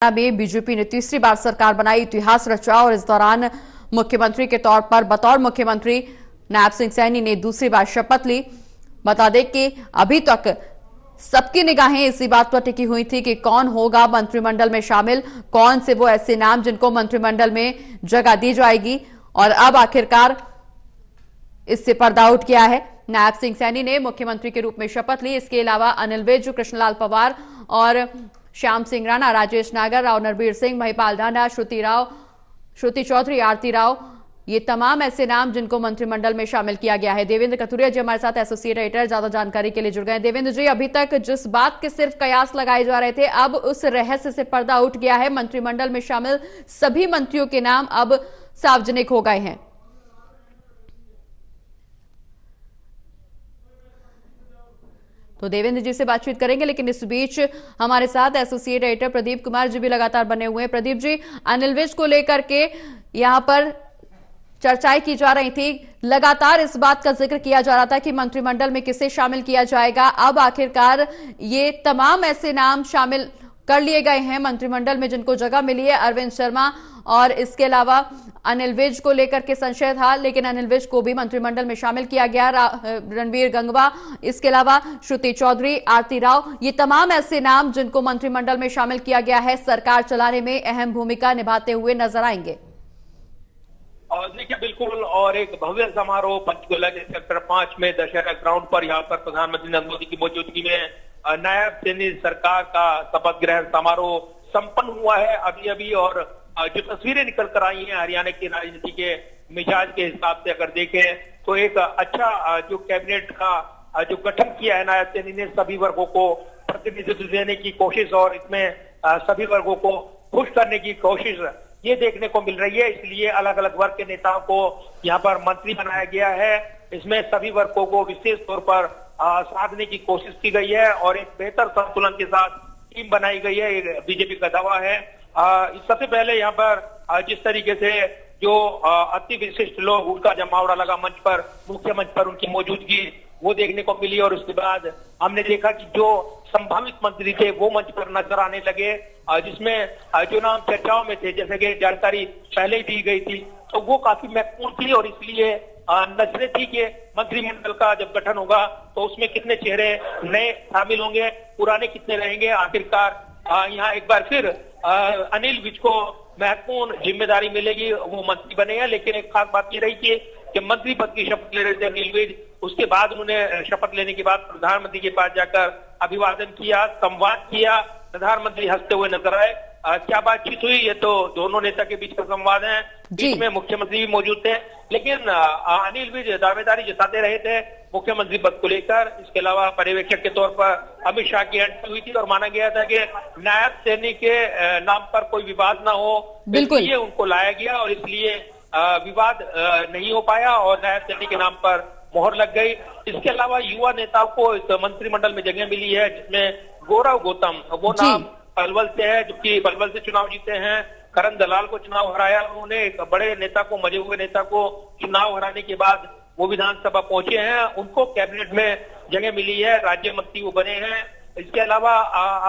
में बीजेपी ने तीसरी बार सरकार बनाई, इतिहास रचा और इस दौरान मुख्यमंत्री के तौर पर बतौर मुख्यमंत्री नायब सिंह सैनी ने दूसरी बार शपथ ली। बता दें कि अभी तक सबकी निगाहें इसी बात पर टिकी हुई थी कि कौन होगा मंत्रिमंडल में शामिल, कौन से वो ऐसे नाम जिनको मंत्रिमंडल में जगह दी जाएगी। और अब आखिरकार इससे पर्दा उठ गया है। नायब सिंह सैनी ने मुख्यमंत्री के रूप में शपथ ली। इसके अलावा अनिल विज, कृष्णलाल पवार और श्याम सिंह राणा, राजेश नागर, राव नरबीर सिंह, महिपाल ढांडा, श्रुति चौधरी, आरती राव, ये तमाम ऐसे नाम जिनको मंत्रिमंडल में शामिल किया गया है। देवेंद्र कथुरिया जी हमारे साथ एसोसिएट एडिटर ज्यादा जानकारी के लिए जुड़ गए। देवेंद्र जी, अभी तक जिस बात के सिर्फ कयास लगाए जा रहे थे, अब उस रहस्य से पर्दा उठ गया है। मंत्रिमंडल में शामिल सभी मंत्रियों के नाम अब सार्वजनिक हो गए हैं। तो देवेंद्र जी से बातचीत करेंगे, लेकिन इस बीच हमारे साथ एसोसिएट एडिटर प्रदीप कुमार जी भी लगातार बने हुए हैं। प्रदीप जी, अनिल विज को लेकर के यहां पर चर्चाएं की जा रही थी, लगातार इस बात का जिक्र किया जा रहा था कि मंत्रिमंडल में किसे शामिल किया जाएगा। अब आखिरकार ये तमाम ऐसे नाम शामिल कर लिए गए हैं मंत्रिमंडल में जिनको जगह मिली है। अरविंद शर्मा और इसके अलावा अनिल विज को लेकर के संशय था, लेकिन अनिल विज को भी मंत्रिमंडल में शामिल किया गया। रणबीर गंगवा, इसके अलावा श्रुति चौधरी, आरती राव, ये तमाम ऐसे नाम जिनको मंत्रिमंडल में शामिल किया गया है, सरकार चलाने में अहम भूमिका निभाते हुए नजर आएंगे। और देखिए, बिल्कुल, और एक भव्य समारोह पंचकुला के सेक्टर 5 में दशहरा ग्राउंड पर यहाँ पर प्रधानमंत्री नरेंद्र मोदी की मौजूदगी में नायब सैनी सरकार का शपथ ग्रहण समारोह संपन्न हुआ है अभी अभी। और जो तस्वीरें निकल कर आई हैं हरियाणा की राजनीति के मिजाज के हिसाब से अगर देखें तो एक अच्छा जो कैबिनेट का जो गठन किया है नायब सैनी ने, सभी वर्गों को प्रतिनिधित्व देने की कोशिश और इसमें सभी वर्गों को खुश करने की कोशिश ये देखने को मिल रही है। इसलिए अलग अलग वर्ग के नेताओं को यहाँ पर मंत्री बनाया गया है। इसमें सभी वर्गों को विशेष तौर पर साधने की कोशिश की गई है और एक बेहतर संतुलन के साथ टीम बनाई गई है, बीजेपी का दावा है। सबसे पहले यहाँ पर जिस तरीके से जो अति विशिष्ट लोग, उनका जमावड़ा लगा मंच पर, मुख्य मंच पर उनकी मौजूदगी वो देखने को मिली। और उसके बाद हमने देखा कि जो संभावित मंत्री थे वो मंच पर नजर आने लगे, जिसमें जो नाम चर्चाओं में थे, जैसे कि जानकारी पहले ही दी गई थी, तो वो काफी महत्वपूर्ण थी। और इसलिए नजरें थी कि मंत्रिमंडल का जब गठन होगा तो उसमें कितने चेहरे नए शामिल होंगे, पुराने कितने रहेंगे। आखिरकार यहाँ एक बार फिर अनिल विज को महत्वपूर्ण जिम्मेदारी मिलेगी, वो मंत्री बने हैं। लेकिन एक खास बात ये रही कि मंत्री पद की शपथ ले रहे थे अनिल विज, उसके बाद उन्होंने शपथ लेने के बाद प्रधानमंत्री के पास जाकर अभिवादन किया, संवाद किया। प्रधानमंत्री हंसते हुए नजर आए। क्या बातचीत हुई, ये तो दोनों नेता के बीच का संवाद है, बीच में मुख्यमंत्री भी मौजूद थे। लेकिन अनिल विज दावेदारी जताते रहे थे मुख्यमंत्री पद को लेकर। इसके अलावा पर्यवेक्षक के तौर पर अमित शाह की एंट्री हुई थी और माना गया था कि नायब सैनी के नाम पर कोई विवाद ना हो, इसलिए उनको लाया गया और इसलिए विवाद नहीं हो पाया और नायब सैनी के नाम पर मोहर लग गई। इसके अलावा युवा नेताओं को इस मंत्रिमंडल में जगह मिली है, जिसमें गौरव गौतम, वो नाम पलवल से है, जो कि पलवल से चुनाव जीते हैं। करण दलाल को चुनाव हराया उन्होंने, एक बड़े नेता को, मजे हुए नेता को चुनाव हराने के बाद वो विधानसभा पहुंचे हैं, उनको कैबिनेट में जगह मिली है, राज्य मंत्री वो बने हैं। इसके अलावा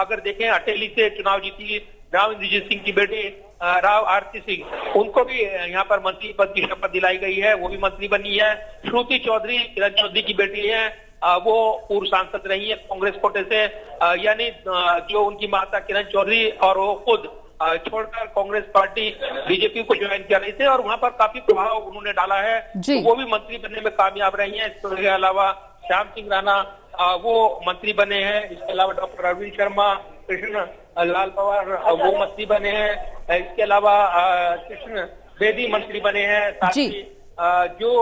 अगर देखें, अटेली से चुनाव जीती राव इंद्रजीत सिंह की बेटी राव आरती सिंह, उनको भी यहाँ पर मंत्री पद की शपथ दिलाई गई है, वो भी मंत्री बनी है। श्रुति चौधरी, किरण चौधरी की बेटी है, वो पूर्व सांसद रही है कांग्रेस कोटे से, यानी जो उनकी माता किरण चौधरी, और वो खुद छोड़कर कांग्रेस पार्टी बीजेपी को ज्वाइन कर रही थे और वहां पर काफी प्रभाव उन्होंने डाला है, तो वो भी मंत्री बनने में कामयाब रही हैं। इसके अलावा श्याम सिंह राणा वो मंत्री बने हैं। इसके अलावा डॉक्टर अरविंद शर्मा, कृष्ण लाल पवार वो मंत्री बने हैं। इसके अलावा कृष्ण बेदी मंत्री बने हैं। साथ ही जो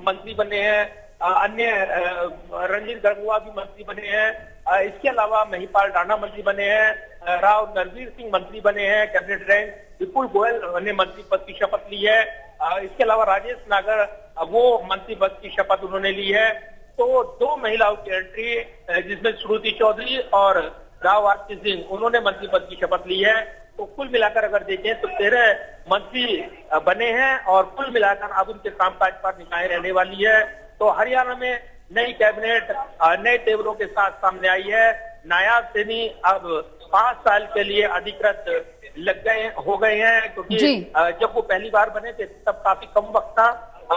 मंत्री बने हैं अन्य, रंजीत गंगवा भी मंत्री बने हैं। इसके अलावा महिपाल ढांडा मंत्री बने हैं, राव नरबीर सिंह मंत्री बने हैं कैबिनेट रैंक, विपुल गोयल ने मंत्री पद की शपथ ली है। इसके अलावा राजेश नागर वो मंत्री पद की शपथ उन्होंने ली है। तो दो महिलाओं की एंट्री, जिसमें श्रुति चौधरी और राव आरती सिंह, उन्होंने मंत्री पद की शपथ ली है। तो कुल मिलाकर अगर देखें तो 13 मंत्री बने हैं और कुल मिलाकर अब उनके कामकाज पर निगाहें रहने वाली है। तो हरियाणा में नई कैबिनेट नए तेवरों के साथ सामने आई है। नायब सैनी अब 5 साल के लिए अधिकृत हो गए हैं, क्योंकि जब वो पहली बार बने थे तब काफी कम वक्त था,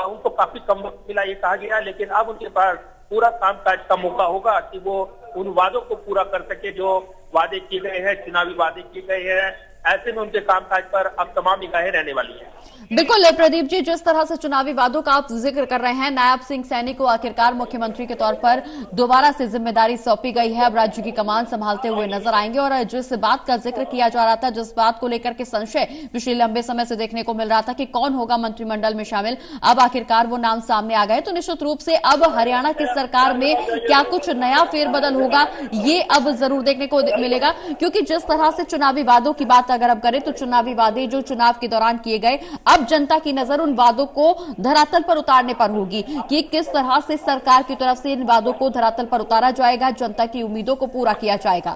उनको काफी कम वक्त मिला ये कहा गया, लेकिन अब उनके पास पूरा कामकाज का मौका होगा कि वो उन वादों को पूरा कर सके जो वादे किए गए हैं, चुनावी वादे किए गए हैं। ऐसे में उनके कामकाज पर अब तमाम निगाहें रहने वाली हैं। बिल्कुल प्रदीप जी, जिस तरह से चुनावी वादों का आप जिक्र कर रहे हैं, नायब सिंह सैनी को आखिरकार मुख्यमंत्री के तौर पर दोबारा से जिम्मेदारी सौंपी गई है, अब राज्य की कमान संभालते हुए नजर आएंगे। और जिस बात का जिक्र किया जा रहा था, जिस बात को लेकर के संशय पिछले लंबे समय से देखने को मिल रहा था कि कौन होगा मंत्रिमंडल में शामिल, अब आखिरकार वो नाम सामने आ गए। तो निश्चित रूप से अब हरियाणा की सरकार में क्या कुछ नया फेरबदल होगा, ये अब जरूर देखने को मिलेगा, क्योंकि जिस तरह से चुनावी वादों की बात अगर अब करें तो चुनावी वादे जो चुनाव के दौरान किए गए, अब जनता की नजर उन वादों को धरातल पर उतारने पर होगी कि किस तरह से सरकार की तरफ से इन वादों को धरातल पर उतारा जाएगा, जनता की उम्मीदों को पूरा किया जाएगा।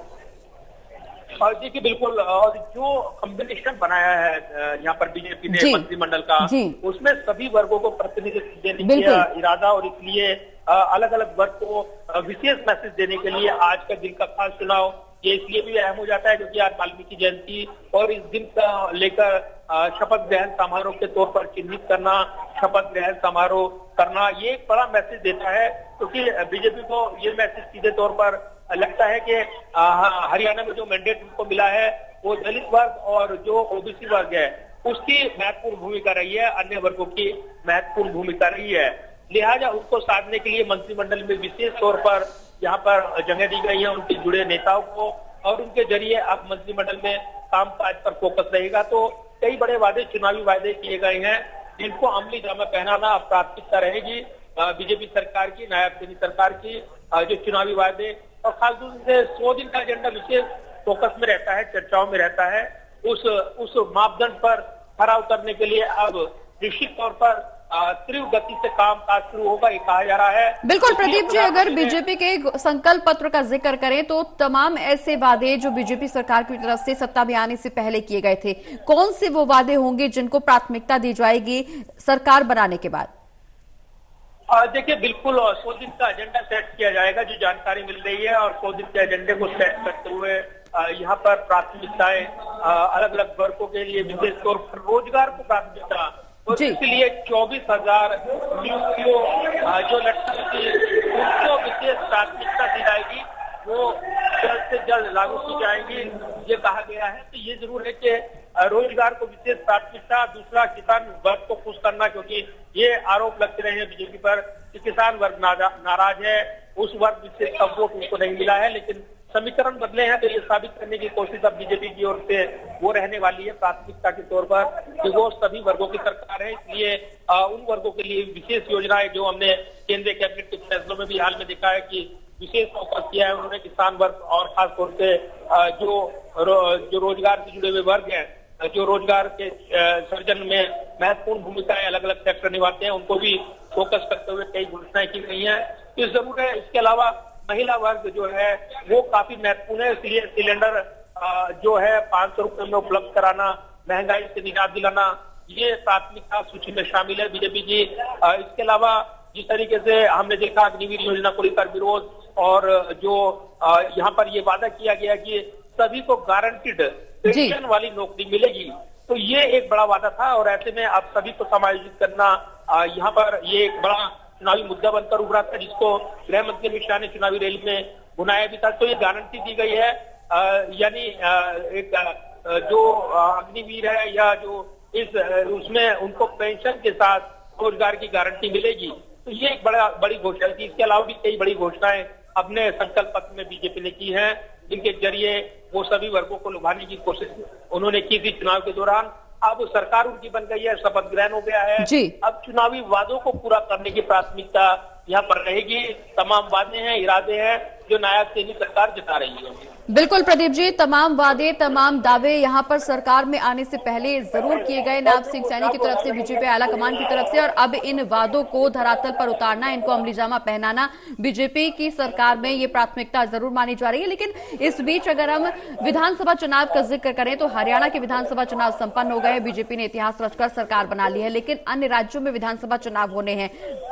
और देखिए बिल्कुल, और जो कॉम्बिनेशन बनाया है यहाँ पर बीजेपी ने मंत्रिमंडल का, उसमें सभी वर्गों को प्रतिनिधित्व देने का इरादा, और इसलिए अलग अलग वर्ग को विशेष मैसेज देने के लिए आज का दिन का खास चुनाव ये इसलिए भी अहम हो जाता है क्योंकि आज वाल्मीकि जयंती, और इस दिन का लेकर शपथ ग्रहण समारोह के तौर पर चिन्हित करना, शपथ ग्रहण समारोह करना, ये एक बड़ा मैसेज देता है, क्योंकि बीजेपी को ये मैसेज सीधे तौर पर लगता है कि हरियाणा में जो मैंडेट उनको मिला है वो दलित वर्ग और जो ओबीसी वर्ग है उसकी महत्वपूर्ण भूमिका रही है, अन्य वर्गों की महत्वपूर्ण भूमिका रही है। लिहाजा उसको साधने के लिए मंत्रिमंडल में विशेष तौर पर यहाँ पर जगह दी गई है उनके जुड़े नेताओं को, और उनके जरिए अब मंत्रिमंडल में कामकाज पर फोकस रहेगा। तो कई बड़े वादे, चुनावी वादे किए गए हैं जिनको अमली जामा पहनाना अब प्राथमिकता रहेगी बीजेपी सरकार की, नायब सिंह सरकार की। जो चुनावी वादे और खासतौर से 100 दिन का एजेंडा विशेष फोकस में रहता है, चर्चाओं में रहता है, उस मापदंड पर खरा उतरने के लिए अब निश्चित तौर पर तीव्र गति से काम काज शुरू होगा, ये कहा जा रहा है। बिल्कुल प्रदीप जी, अगर बीजेपी के संकल्प पत्र का जिक्र करें तो तमाम ऐसे वादे जो बीजेपी सरकार की तरफ से सत्ता में आने से पहले किए गए थे, कौन से वो वादे होंगे जिनको प्राथमिकता दी जाएगी सरकार बनाने के बाद? देखिए बिल्कुल 100 दिन का एजेंडा सेट किया जाएगा, जो जानकारी मिल रही है, और 100 दिन के एजेंडे को सेट करते हुए यहाँ पर प्राथमिकताएं अलग अलग वर्गों के लिए विशेष तौर पर रोजगार को प्राथमिकता, और इसलिए 24,000 नियुक्तियों जो लटकी थी उनको विशेष प्राथमिकता दी जाएगी, वो जल्द से जल्द लागू की जाएंगी, ये कहा गया है। तो ये जरूर है कि रोजगार को विशेष प्राथमिकता, दूसरा किसान वर्ग को खुश करना, क्योंकि ये आरोप लगते रहे हैं बीजेपी पर कि किसान वर्ग नाराज है, उस वर्ग विशेष का वोट उनको नहीं मिला है, लेकिन समीकरण बदले हैं, तो ये साबित करने की कोशिश अब बीजेपी की ओर से वो रहने वाली है प्राथमिकता के तौर पर कि वो सभी वर्गों की सरकार है। इसलिए उन वर्गों के लिए विशेष योजनाएं जो हमने केंद्रीय कैबिनेट के फैसलों में भी हाल में देखा है कि विशेष फोकस किया है उन्होंने किसान वर्ग और खासतौर से जो रोजगार से जुड़े हुए वर्ग हैं, जो रोजगार के सृजन में महत्वपूर्ण भूमिकाएं अलग अलग सेक्टर निभाते हैं, उनको भी फोकस करते हुए कई घोषणाएं की गई हैं। तो जरूर है, इसके अलावा महिला वर्ग जो है वो काफी महत्वपूर्ण है, इसलिए सिलेंडर जो है 500 रुपए में उपलब्ध कराना, महंगाई से निजात दिलाना, ये प्राथमिकता सूची में शामिल है बीजेपी की। इसके अलावा जिस तरीके से हमने देखा अग्निवीर योजना को लेकर विरोध, और जो यहाँ पर ये वादा किया गया कि सभी को गारंटीड पेंशन वाली नौकरी मिलेगी, तो ये एक बड़ा वादा था, और ऐसे में आप सभी को समायोजित करना यहाँ पर ये एक बड़ा चुनावी मुद्दा बनकर उभरा था, जिसको गृह मंत्री अमित शाह ने चुनावी रैली में बुलाया भी था। तो ये गारंटी दी गई है, यानी एक जो अग्निवीर है या जो उसमें उनको पेंशन के साथ रोजगार की गारंटी मिलेगी, तो ये एक बड़ी घोषणा थी। इसके अलावा भी कई बड़ी घोषणाएं अपने संकल्प पत्र में बीजेपी ने की हैं, जिनके जरिए वो सभी वर्गों को लुभाने की कोशिश उन्होंने की थी चुनाव के दौरान। अब सरकार उनकी बन गई है, शपथ ग्रहण हो गया है, अब चुनावी वादों को पूरा करने की प्राथमिकता यहाँ पर रहेगी। तमाम वादे हैं, इरादे हैं जो नायब सिंह सरकार जता रही है। बिल्कुल प्रदीप जी, तमाम वादे, तमाम दावे यहाँ पर सरकार में आने से पहले जरूर किए गए नायब सिंह सैनी की तरफ से, बीजेपी आलाकमान की तरफ से, और अब इन वादों को धरातल पर उतारना, इनको अमलीजामा पहनाना बीजेपी की सरकार में ये प्राथमिकता जरूर मानी जा रही है। लेकिन इस बीच अगर हम विधानसभा चुनाव का जिक्र करें तो हरियाणा के विधानसभा चुनाव संपन्न हो गए, बीजेपी ने इतिहास रचकर सरकार बना ली है, लेकिन अन्य राज्यों में विधानसभा चुनाव होने हैं।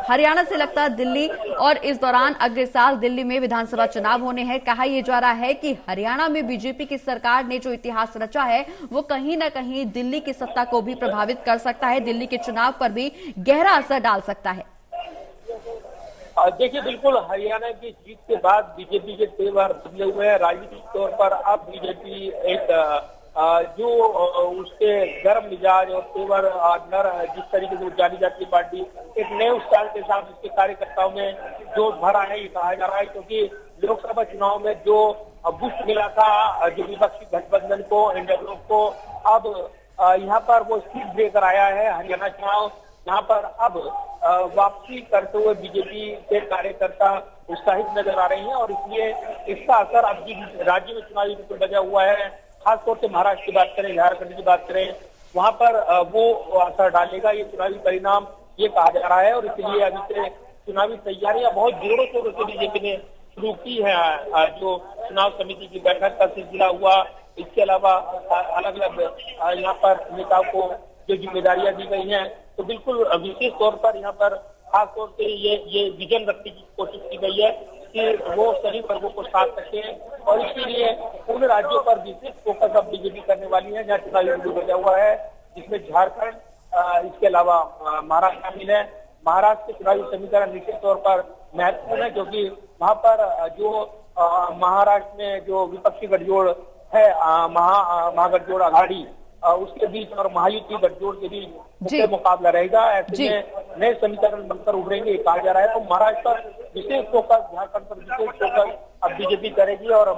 हरियाणा से लगता है दिल्ली, और इस दौरान अगले साल दिल्ली में विधानसभा चुनाव होने हैं। कहा यह जा रहा है कि हरियाणा में बीजेपी की सरकार ने जो इतिहास रचा है वो कहीं ना कहीं दिल्ली की सत्ता को भी प्रभावित कर सकता है, दिल्ली के चुनाव पर भी गहरा असर डाल सकता है। देखिए, बिल्कुल हरियाणा की जीत के बाद बीजेपी के तेवर बदले हुए हैं। राजनीतिक तौर पर अब बीजेपी एक जो उसके गर्म मिजाज और तेवर जिस तरीके से जानी जाती है पार्टी, एक नए स्टाइल के साथ उसके कार्यकर्ताओं में जोश भरा है, ये कहा जा रहा है। क्योंकि लोकसभा चुनाव में जो बूस्ट मिला था जो विपक्षी गठबंधन को, इंडिया ग्रुप को, अब यहाँ पर वो स्पीड देकर आया है। हरियाणा चुनाव यहाँ पर अब वापसी करते हुए बीजेपी के कार्यकर्ता उत्साहित नजर आ रहे हैं और इसलिए इसका असर अब राज्य में चुनावी पर बजा हुआ है। खासतौर से महाराष्ट्र की बात करें, झारखंड की बात करें, वहां पर वो असर डालेगा ये चुनावी परिणाम, ये कहा जा रहा है। और इसलिए अभी से चुनावी तैयारियां बहुत जोरों शोरों से बीजेपी ने शुरू की है। जो चुनाव समिति की बैठक का सिलसिला हुआ, इसके अलावा अलग अलग यहाँ पर नेताओं को जो जिम्मेदारियां दी गई हैं, तो बिल्कुल विशेष तौर पर यहाँ पर खास तौर से ये विजन रखने की कोशिश की गई है कि वो सभी वर्गों को साथ रखें और इसलिए उन राज्यों पर विशेष फोकस अब बीजेपी करने वाली है जहाँ चुनावी बिंदु बजा हुआ है, जिसमें झारखंड, इसके अलावा महाराष्ट्र शामिल है। महाराष्ट्र के चुनावी समीकरण निश्चित तौर पर महत्वपूर्ण है क्योंकि वहां पर जो महाराष्ट्र में जो विपक्षी गठजोड़ है, महागठजोड़ आघाड़ी, उसके बीच और महायुति गठजोड़ के बीच मुख्य मुकाबला रहेगा। ऐसे में नए समीकरण बनकर उभरेंगे, कहा जा रहा है। तो महाराष्ट्र पर विशेष फोकस, झारखंड पर विशेष फोकस अब बीजेपी करेगी और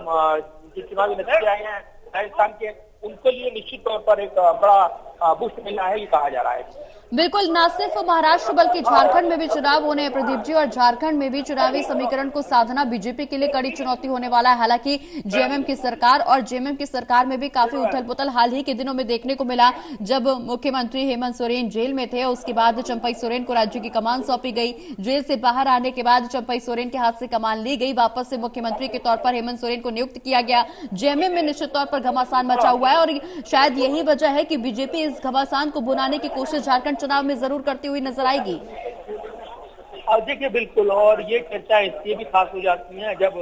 जो चुनावी नतीजे आए हैं राजस्थान के, उनके लिए निश्चित तौर पर एक बड़ा बूस्ट मिलना है, ये कहा जा रहा है। बिल्कुल, न सिर्फ महाराष्ट्र बल्कि झारखंड में भी चुनाव होने हैं प्रदीप जी, और झारखंड में भी चुनावी समीकरण को साधना बीजेपी के लिए कड़ी चुनौती होने वाला है। हालांकि जेएमएम की सरकार में भी काफी उथल पुथल हाल ही के दिनों में देखने को मिला। जब मुख्यमंत्री हेमंत सोरेन जेल में थे, उसके बाद चंपई सोरेन को राज्य की कमान सौंपी गई। जेल से बाहर आने के बाद चंपई सोरेन के हाथ से कमान ली गई, वापस से मुख्यमंत्री के तौर पर हेमंत सोरेन को नियुक्त किया गया। जेएमएम में निश्चित तौर पर घमासान मचा हुआ है और शायद यही वजह है कि बीजेपी इस घमासान को बुनाने की कोशिश झारखंड चुनाव में जरूर करती हुई नजर आएगी। देखिए, बिल्कुल, और ये चर्चाएं इसलिए भी खास हो जाती हैं जब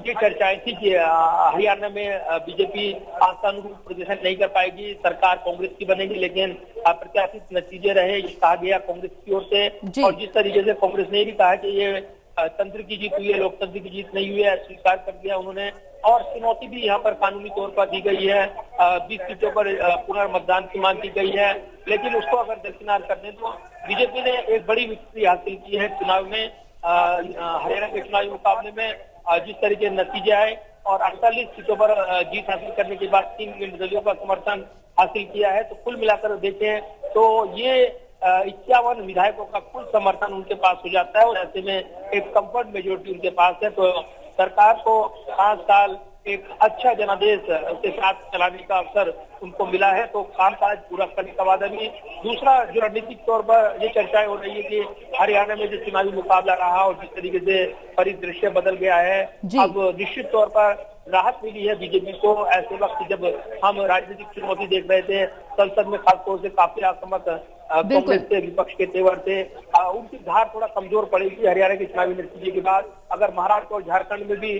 ये चर्चाएं थी कि हरियाणा में बीजेपी आशानुरूप प्रदर्शन नहीं कर पाएगी, सरकार कांग्रेस की बनेगी, लेकिन अप्रत्याशित नतीजे रहे, ये कहा गया कांग्रेस की ओर से। और जिस तरीके से कांग्रेस ने भी कहा कि ये तंत्र की जीत हुई है, लोकतंत्र की जीत नहीं हुई है, स्वीकार कर दिया उन्होंने। और चुनौती भी यहाँ पर कानूनी तौर पर दी गई है, 20 सीटों पर पुनर्मतदान की मांग की गई है, लेकिन उसको अगर दरकिनार कर दें तो बीजेपी ने एक बड़ी विक्ट्री हासिल की है चुनाव में। हरियाणा के चुनावी मुकाबले में जिस तरीके नतीजे आए और 48 सीटों पर जीत हासिल करने के बाद 3 निर्दलीयों का समर्थन हासिल किया है, तो कुल मिलाकर देखें तो ये 51 विधायकों का कुल समर्थन उनके पास हो जाता है और ऐसे में एक कंफर्ट मेजोरिटी उनके पास है। तो सरकार को 5 साल एक अच्छा जनादेश के साथ चलाने का अवसर उनको मिला है, तो कामकाज पूरा करने के बाद अभी दूसरा जो रणनीतिक तौर पर ये चर्चाएं हो रही है कि हरियाणा में जो चुनावी मुकाबला रहा और जिस तरीके से परिदृश्य बदल गया है, अब निश्चित तौर पर राहत मिली है बीजेपी को। ऐसे वक्त जब हम राजनीतिक चुनौती देख रहे थे, संसद में खासतौर से काफी आक्रामक कांग्रेस के विपक्ष के तेवर थे, उनकी धार थोड़ा कमजोर पड़ेगी हरियाणा के चुनावी नतीजे के बाद। अगर महाराष्ट्र और झारखंड में भी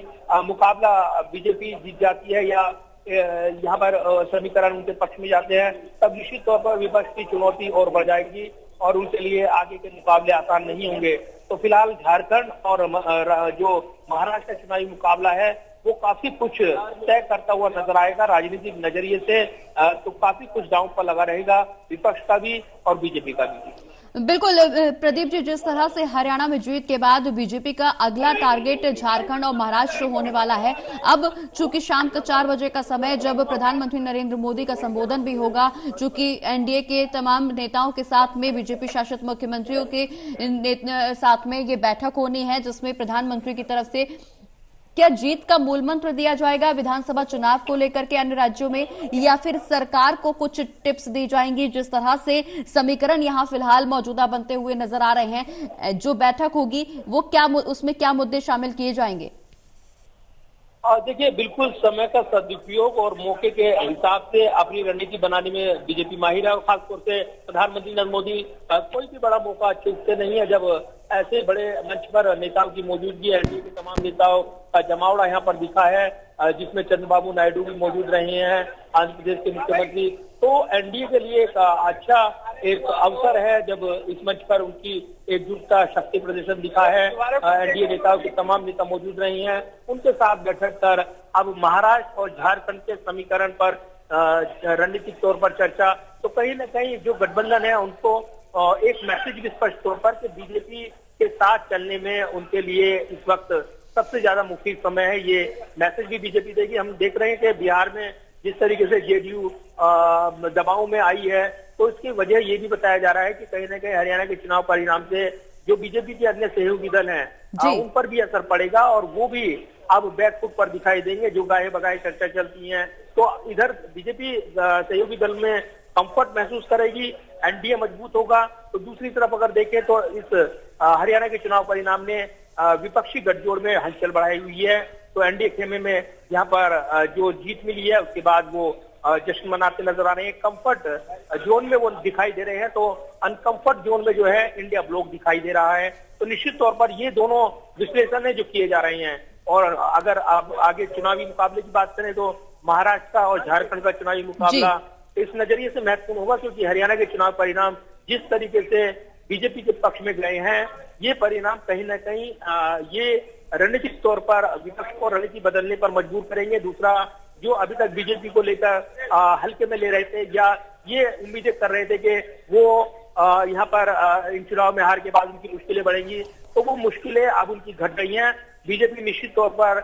मुकाबला बीजेपी जीत जाती है या यहाँ पर समीकरण उनके पक्ष में जाते हैं, तब निश्चित तौर पर विपक्ष की चुनौती और बढ़ जाएगी और उनके लिए आगे के मुकाबले आसान नहीं होंगे। तो फिलहाल झारखंड और जो महाराष्ट्र का चुनावी मुकाबला है वो काफी कुछ तय करता हुआ नजर आएगा राजनीतिक नजरिए से। तो काफी कुछ दांव पर लगा रहेगा विपक्ष का भी और बीजेपी का भी। बिल्कुल प्रदीप जी, जिस तरह से हरियाणा में जीत के बाद बीजेपी का अगला टारगेट झारखंड और महाराष्ट्र होने वाला है। अब चूंकि शाम का 4 बजे का समय जब प्रधानमंत्री नरेंद्र मोदी का संबोधन भी होगा, चूंकि एनडीए के तमाम नेताओं के साथ में बीजेपी शासित मुख्यमंत्रियों के साथ में ये बैठक होनी है, जिसमें प्रधानमंत्री की तरफ से क्या जीत का मूल मंत्र दिया जाएगा विधानसभा चुनाव को लेकर के अन्य राज्यों में, या फिर सरकार को कुछ टिप्स दी जाएंगी? जिस तरह से समीकरण यहां फिलहाल मौजूदा बनते हुए नजर आ रहे हैं, जो बैठक होगी वो क्या, उसमें क्या मुद्दे शामिल किए जाएंगे? देखिए, बिल्कुल समय का सदुपयोग और मौके के हिसाब से अपनी रणनीति बनाने में बीजेपी माहिर है और खासतौर से प्रधानमंत्री नरेंद्र मोदी कोई भी बड़ा मौका चूकते नहीं है। जब ऐसे बड़े मंच पर नेताओं की मौजूदगी है। एनडीए के तमाम नेताओं का जमावड़ा यहाँ पर दिखा है, जिसमें चंद्रबाबू नायडू भी मौजूद रहे हैं, आंध्र प्रदेश के मुख्यमंत्री। तो एनडीए के लिए एक अच्छा एक अवसर है जब इस मंच पर उनकी एकजुटता शक्ति प्रदर्शन दिखा है। एनडीए नेताओं के तमाम नेता मौजूद रहे हैं, उनके साथ बैठक कर अब महाराष्ट्र और झारखंड के समीकरण पर रणनीतिक तौर पर चर्चा। तो कहीं न कहीं जो गठबंधन है उनको एक मैसेज भी स्पष्ट तौर पर कि बीजेपी के साथ चलने में उनके लिए इस वक्त सबसे ज्यादा मुफीद समय है, ये मैसेज भी बीजेपी देगी। हम देख रहे हैं कि बिहार में जिस तरीके से जेडीयू दबाव में आई है, तो इसकी वजह ये भी बताया जा रहा है कि कहीं ना कहीं हरियाणा के चुनाव परिणाम से जो बीजेपी के अन्य सहयोगी दल हैं उन पर भी असर पड़ेगा और वो भी अब बैकफुट पर दिखाई देंगे। जो गाहे बगाहे चर्चा चलती है, तो इधर बीजेपी सहयोगी दल में कंफर्ट महसूस करेगी, एनडीए मजबूत होगा। तो दूसरी तरफ अगर देखें तो इस हरियाणा के चुनाव परिणाम ने विपक्षी गठजोड़ में हलचल बढ़ाई हुई है। तो एनडीए खेमे में यहाँ पर जो जीत मिली है उसके बाद वो जश्न मनाते नजर आ रहे हैं। कंफर्ट जोन में वो दिखाई दे रहे हैं, तो अनकंफर्ट जोन में जो है इंडिया ब्लॉक दिखाई दे रहा है। तो निश्चित तौर पर ये दोनों विश्लेषण है जो किए जा रहे हैं। और अगर आप आगे चुनावी मुकाबले की बात करें तो महाराष्ट्र का और झारखंड का चुनावी मुकाबला इस नजरिए से महत्वपूर्ण होगा क्योंकि हरियाणा के चुनाव परिणाम जिस तरीके से बीजेपी के पक्ष में गए हैं, ये परिणाम कहीं ना कहीं ये रणनीतिक तौर पर विपक्ष को रणनीति बदलने पर मजबूर करेंगे। दूसरा, जो अभी तक बीजेपी को लेकर हल्के में ले रहे थे या ये उम्मीदें कर रहे थे कि वो यहाँ पर इन चुनाव में हार के बाद उनकी मुश्किलें बढ़ेंगी, तो वो मुश्किलें अब उनकी घट गई हैं। बीजेपी निश्चित तौर पर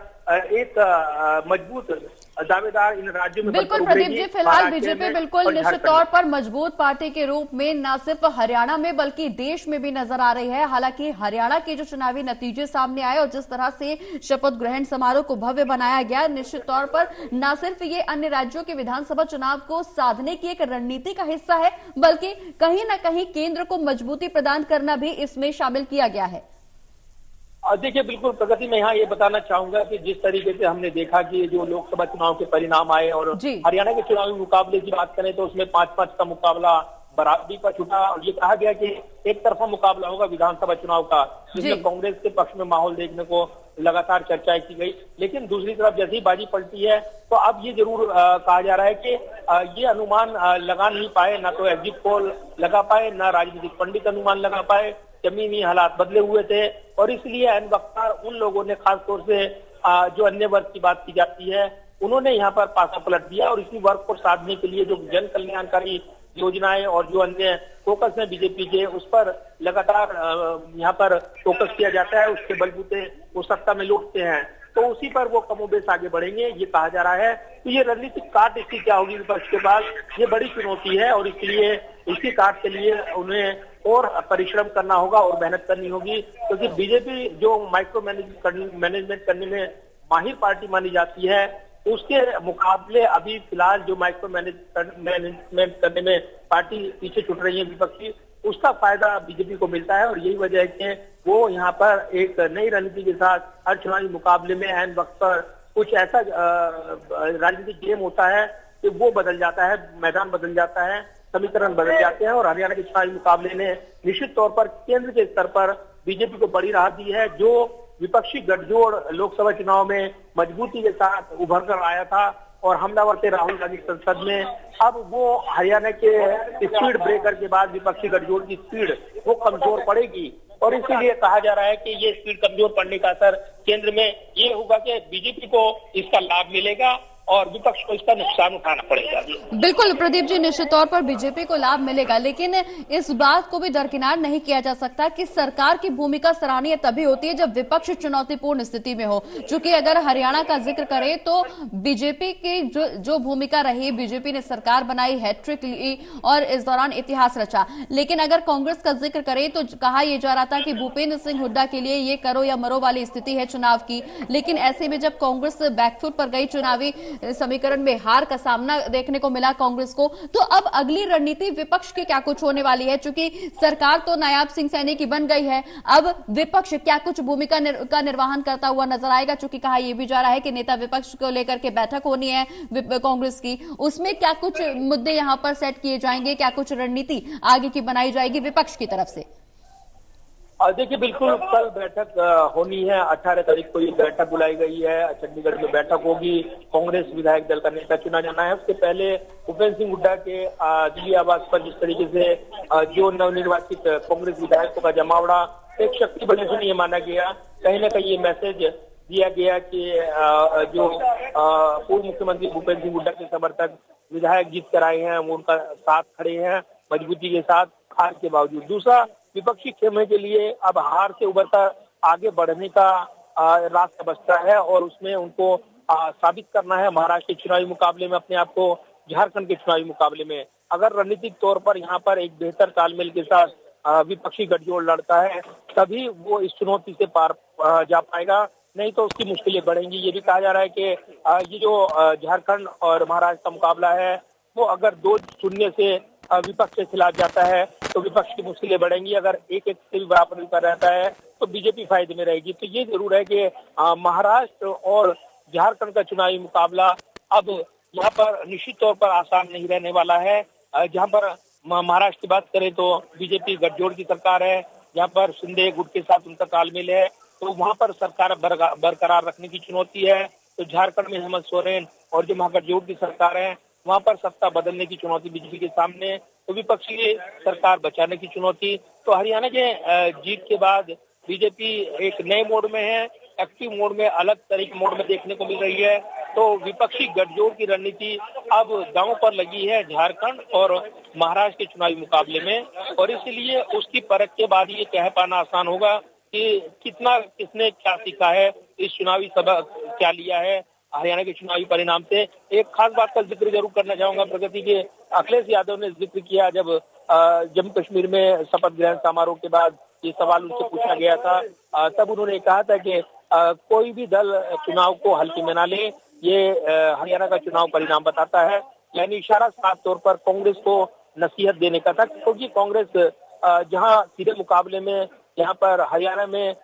एक मजबूत दावेदार इन राज्यों में बिल्कुल प्रदीप जी, फिलहाल बीजेपी बिल्कुल निश्चित तौर पर मजबूत पार्टी के रूप में न सिर्फ हरियाणा में बल्कि देश में भी नजर आ रही है। हालांकि हरियाणा के जो चुनावी नतीजे सामने आए और जिस तरह से शपथ ग्रहण समारोह को भव्य बनाया गया, निश्चित तौर पर न सिर्फ ये अन्य राज्यों के विधानसभा चुनाव को साधने की एक रणनीति का हिस्सा है, बल्कि कहीं न कहीं केंद्र को मजबूती प्रदान करना भी इसमें शामिल किया गया है। देखिए, बिल्कुल प्रगति में यहाँ ये बताना चाहूंगा कि जिस तरीके से हमने देखा कि जो लोकसभा चुनाव के परिणाम आए और हरियाणा के चुनावी मुकाबले की बात करें तो उसमें 5-5 का मुकाबला बराबरी पर छूटा और ये कहा गया कि एक तरफा मुकाबला होगा विधानसभा चुनाव का, जिसमें कांग्रेस के पक्ष में माहौल देखने को लगातार चर्चाएं की गई। लेकिन दूसरी तरफ जैसे ही बाजी पलटी है तो अब ये जरूर कहा जा रहा है कि ये अनुमान लगा नहीं पाए, ना तो एग्जिट पोल लगा पाए, ना राजनीतिक पंडित अनुमान लगा पाए। जमीनी हालात बदले हुए थे और इसलिए एन वक्त पर उन लोगों ने खासतौर से जो अन्य वर्ग की बात की जाती है उन्होंने यहाँ पर पासा पलट दिया और इसी वर्ग को साधने के लिए जो जन कल्याणकारी योजनाएं और जो अन्य फोकस है बीजेपी के, उस पर लगातार यहाँ पर फोकस किया जाता है। उसके बलबूते वो सत्ता में लौटते हैं, तो उसी पर वो कमोबेश आगे बढ़ेंगे ये कहा जा रहा है। तो ये रणनीतिक काट इसकी क्या होगी विपक्ष के पास, ये बड़ी चुनौती है और इसलिए इसी काट के लिए उन्हें और परिश्रम करना होगा और मेहनत करनी होगी, क्योंकि बीजेपी जो माइक्रो मैनेजमेंट करने में माहिर पार्टी मानी जाती है, उसके मुकाबले अभी फिलहाल जो माइक्रो मैनेजमेंट करने में पार्टी पीछे छूट रही है विपक्षी, उसका फायदा बीजेपी को मिलता है। और यही वजह है कि वो यहाँ पर एक नई रणनीति के साथ हर चुनावी मुकाबले में ऐन वक्त पर कुछ ऐसा राजनीतिक गेम होता है कि वो बदल जाता है, मैदान बदल जाता है, समीकरण बदल जाते हैं। और हरियाणा के चुनावी मुकाबले ने निश्चित तौर पर केंद्र के स्तर पर बीजेपी को बड़ी राहत दी है। जो विपक्षी गठजोड़ लोकसभा चुनाव में मजबूती के साथ उभर कर आया था और हमलावर थे राहुल गांधी संसद में, अब वो हरियाणा के स्पीड ब्रेकर के बाद विपक्षी गठजोड़ की स्पीड वो कमजोर पड़ेगी और इसीलिए कहा जा रहा है कि ये स्पीड कमजोर पड़ने का असर केंद्र में ये होगा कि बीजेपी को इसका लाभ मिलेगा और विपक्ष को इसका नुकसान उठाना पड़ेगा। बिल्कुल प्रदीप जी, निश्चित तौर पर बीजेपी को लाभ मिलेगा, लेकिन इस बात को भी दरकिनार नहीं किया जा सकता कि सरकार की भूमिका सराहनीय तभी होती है जब विपक्ष चुनौतीपूर्ण स्थिति में हो। चूंकि अगर हरियाणा का जिक्र करें तो बीजेपी की जो भूमिका रही, बीजेपी ने सरकार बनाई, हैट्रिक ली और इस दौरान इतिहास रचा। लेकिन अगर कांग्रेस का जिक्र करें तो कहा यह जा रहा था कि भूपेंद्र सिंह हुड्डा के लिए ये करो या मरो वाली स्थिति है चुनाव की। लेकिन ऐसे में जब कांग्रेस बैकफुट पर गई, चुनावी समीकरण में हार का सामना देखने को मिला कांग्रेस को, तो अब अगली रणनीति विपक्ष की क्या कुछ होने वाली है? चूंकि सरकार तो नायाब सिंह सैनी की बन गई है, अब विपक्ष क्या कुछ भूमिका का निर्वहन करता हुआ नजर आएगा? चूंकि कहा यह भी जा रहा है कि नेता विपक्ष को लेकर के बैठक होनी है कांग्रेस की, उसमें क्या कुछ मुद्दे यहां पर सेट किए जाएंगे, क्या कुछ रणनीति आगे की बनाई जाएगी विपक्ष की तरफ से? और देखिए बिल्कुल कल बैठक होनी है। 18 तारीख को ये बैठक बुलाई गई है। चंडीगढ़ में बैठक होगी। कांग्रेस विधायक दल का नेता चुना जाना है। उसके पहले भूपेंद्र सिंह हुड्डा के दिल्ली आवास पर जिस तरीके से जो नवनिर्वाचित कांग्रेस विधायकों का जमावड़ा एक शक्ति बने से ये माना गया। कहीं ना कहीं ये मैसेज दिया गया कि जो पूर्व मुख्यमंत्री भूपेंद्र सिंह हुड्डा के समर्थक विधायक जीत कर आए हैं, वो उनका साथ खड़े हैं मजबूती के साथ हार के बावजूद। दूसरा, विपक्षी खेमे के लिए अब हार से उभरकर आगे बढ़ने का रास्ता बचता है और उसमें उनको साबित करना है महाराष्ट्र के चुनावी मुकाबले में अपने आप को झारखंड के चुनावी मुकाबले में। अगर रणनीतिक तौर पर यहाँ पर एक बेहतर तालमेल के साथ विपक्षी गठजोड़ लड़ता है तभी वो इस चुनौती से पार जा पाएगा, नहीं तो उसकी मुश्किलें बढ़ेंगी। ये भी कहा जा रहा है कि ये जो झारखंड और महाराष्ट्र का मुकाबला है वो अगर 2-0 से विपक्ष के खिलाफ जाता है तो विपक्ष की मुश्किलें बढ़ेंगी। अगर 1-1 से भी बराबरी पर रहता है तो बीजेपी फायदे में रहेगी। तो ये जरूर है कि महाराष्ट्र और झारखंड का चुनावी मुकाबला अब यहाँ पर निश्चित तौर पर आसान नहीं रहने वाला है। जहाँ पर महाराष्ट्र की बात करें तो बीजेपी गठजोड़ की सरकार है, जहाँ पर शिंदे गुट के साथ उनका तालमेल है, तो वहाँ पर सरकार बरकरार रखने की चुनौती है। तो झारखंड में हेमंत सोरेन और जो महागठजोड़ की सरकार है वहाँ पर सत्ता बदलने की चुनौती बीजेपी के सामने, तो विपक्षी सरकार बचाने की चुनौती। तो हरियाणा के जीत के बाद बीजेपी एक नए मोड में है, एक्टिव मोड में, अलग तरीके मोड में देखने को मिल रही है। तो विपक्षी गठजोड़ की रणनीति अब दांव पर लगी है झारखंड और महाराष्ट्र के चुनावी मुकाबले में, और इसलिए उसकी परख के बाद ये कह पाना आसान होगा कि कितना किसने क्या सीखा है, इस चुनावी सबक क्या लिया है हरियाणा के चुनावी परिणाम से। एक खास बात का जिक्र जरूर करना चाहूंगा प्रगति के, अखिलेश यादव ने जिक्र किया जब जम्मू कश्मीर में शपथ ग्रहण समारोह के बाद ये सवाल उनसे पूछा गया था, तब उन्होंने कहा था कि कोई भी दल चुनाव को हल्के में ना ले, ये हरियाणा का चुनाव परिणाम बताता है। यानी इशारा साफ तौर पर कांग्रेस को नसीहत देने का था, क्योंकि कांग्रेस जहां सीधे मुकाबले में यहाँ पर हरियाणा में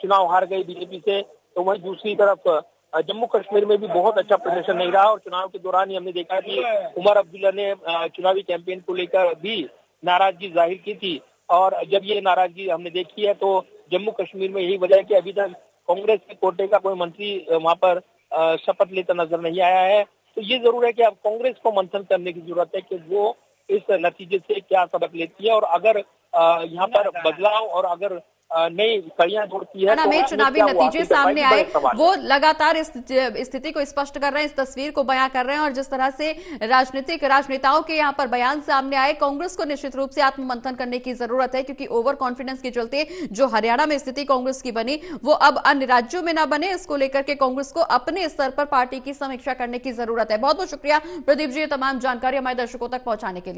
चुनाव हार गई बीजेपी से, तो वहीं दूसरी तरफ जम्मू कश्मीर में भी बहुत अच्छा प्रदर्शन नहीं रहा। और चुनाव के दौरान ही हमने देखा कि उमर अब्दुल्ला ने चुनावी कैंपेन को लेकर भी नाराजगी जाहिर की थी, और जब ये नाराजगी हमने देखी है तो जम्मू कश्मीर में यही वजह है कि अभी तक कांग्रेस के कोटे का कोई मंत्री वहां पर शपथ लेता नजर नहीं आया है। तो ये जरूर है कि अब कांग्रेस को मंथन करने की जरूरत है कि वो इस नतीजे से क्या सबक लेती है, और अगर यहाँ पर बदलाव और अगर नई कड़ियां जोड़ती है में चुनावी नतीजे सामने आए वो लगातार इस स्थिति को स्पष्ट कर रहे हैं, इस तस्वीर को बयां कर रहे हैं। और जिस तरह से राजनेताओं के यहाँ पर बयान सामने आए, कांग्रेस को निश्चित रूप से आत्ममंथन करने की जरूरत है, क्योंकि ओवर कॉन्फिडेंस के चलते जो हरियाणा में स्थिति कांग्रेस की बनी वो अब अन्य राज्यों में ना बने। इसको लेकर के कांग्रेस को अपने स्तर पर पार्टी की समीक्षा करने की जरूरत है। बहुत बहुत शुक्रिया प्रदीप जी, ये तमाम जानकारी हमारे दर्शकों तक पहुंचाने के लिए।